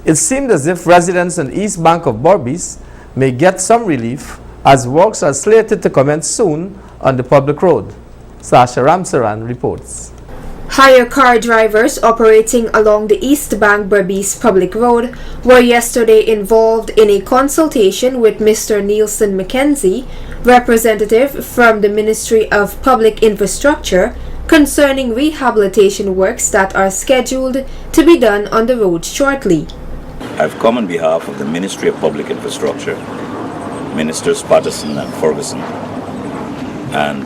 It seemed as if residents on the east bank of Berbice may get some relief as works are slated to commence soon on the public road. Sasha Ramsaran reports. Hire car drivers operating along the East Bank Berbice Public Road were yesterday involved in a consultation with Mr. Nielsen Mackenzie, representative from the Ministry of Public Infrastructure, concerning rehabilitation works that are scheduled to be done on the road shortly. I've come on behalf of the Ministry of Public Infrastructure, Ministers Patterson and Ferguson, and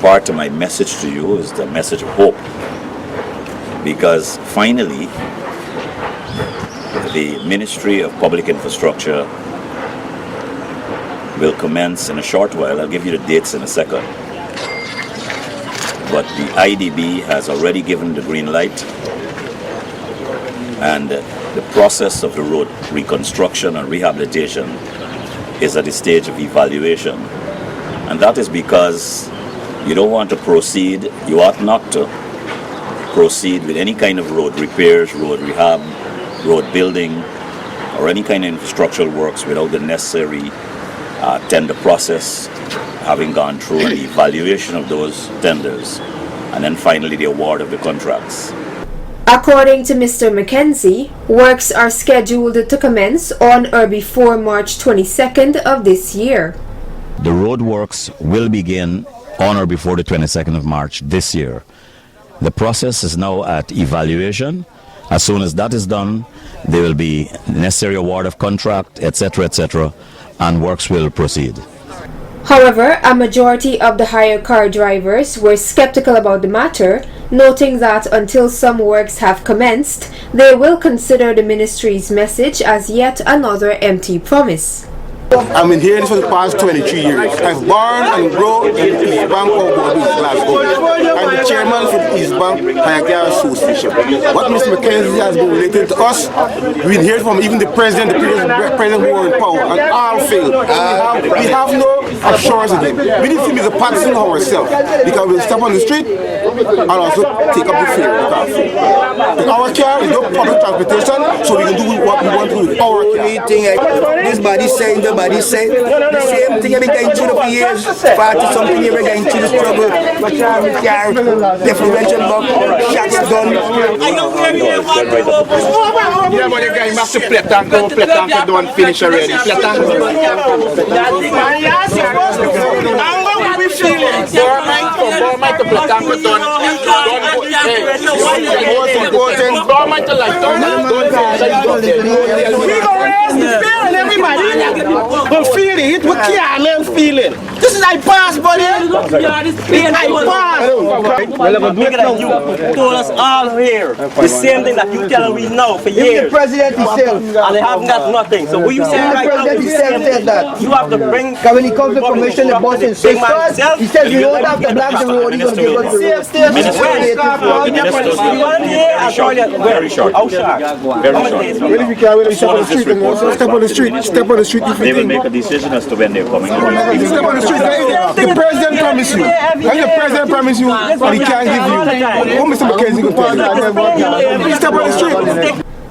part of my message to you is the message of hope, because finally the Ministry of Public Infrastructure will commence in a short while. I'll give you the dates in a second, but the IDB has already given the green light, and the process of the road reconstruction and rehabilitation is at the stage of evaluation, and that is because you don't want to proceed, you ought not to proceed with any kind of road repairs, road rehab, road building, or any kind of infrastructural works without the necessary tender process having gone through an evaluation of those tenders, and then finally the award of the contracts. According to Mr. Mackenzie, works are scheduled to commence on or before March 22nd of this year. The road works will begin on or before the 22nd of March this year. The process is now at evaluation. As soon as that is done, there will be necessary award of contract, etc., and works will proceed. However, a majority of the hire car drivers were skeptical about the matter, noting that until some works have commenced, they will consider the ministry's message as yet another empty promise. I've been hearing this for the past 23 years. I've born and grown in the East Bank of Berbice, Glasgow. I'm the chairman for the East Bank Hire Car Association. What Mr. Mackenzie has been relating to us, we've been hearing from even the president, the previous president who were in power, and all failed. We have no assurance of him. We need to be the partisan of ourselves, because we'll step on the street and also take up the fare. Our car is no public transportation, so we can do what we want to do with our car. This body saying the same thing I've been going through for years. 40-something years going through this trouble. Differential box, shots gun. Yeah, but the guy must have Pletank don't finish already. How we feeling? Government to Pletank done. Government to like we gonna raise the fear and everybody. But feel it, we can't feel it. This is like pass, buddy. I pass. You told us all here the same thing that you telling me now for years. The president himself. And they haven't got nothing. So what you saying right now is the same thing. That. You have to bring. When he comes to commission the boss insists, he says you don't have to block the road, he's going to give us the road. Very short. How short? Step on the street. Step on the street. They will make a decision as to when they're coming. Step on the street. The president promised you. And the president promised you, and he can't give you. What Mr. Mackenzie can tell you? Step on the street.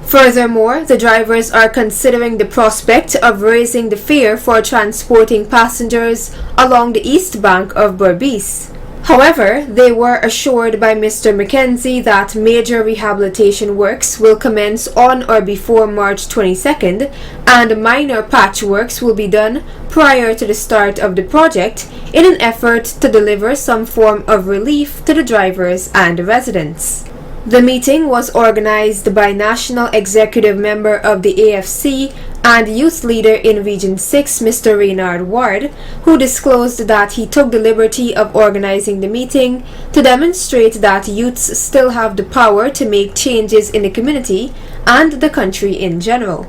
Furthermore, the drivers are considering the prospect of raising the fare for transporting passengers along the east bank of Berbice. However, they were assured by Mr. Mackenzie that major rehabilitation works will commence on or before March 22nd, and minor patchworks will be done prior to the start of the project in an effort to deliver some form of relief to the drivers and the residents. The meeting was organized by National Executive Member of the AFC and Youth Leader in Region 6, Mr. Reynard Ward, who disclosed that he took the liberty of organizing the meeting to demonstrate that youths still have the power to make changes in the community and the country in general.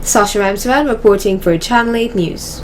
Sasha Ramsvan reporting for Channel 8 News.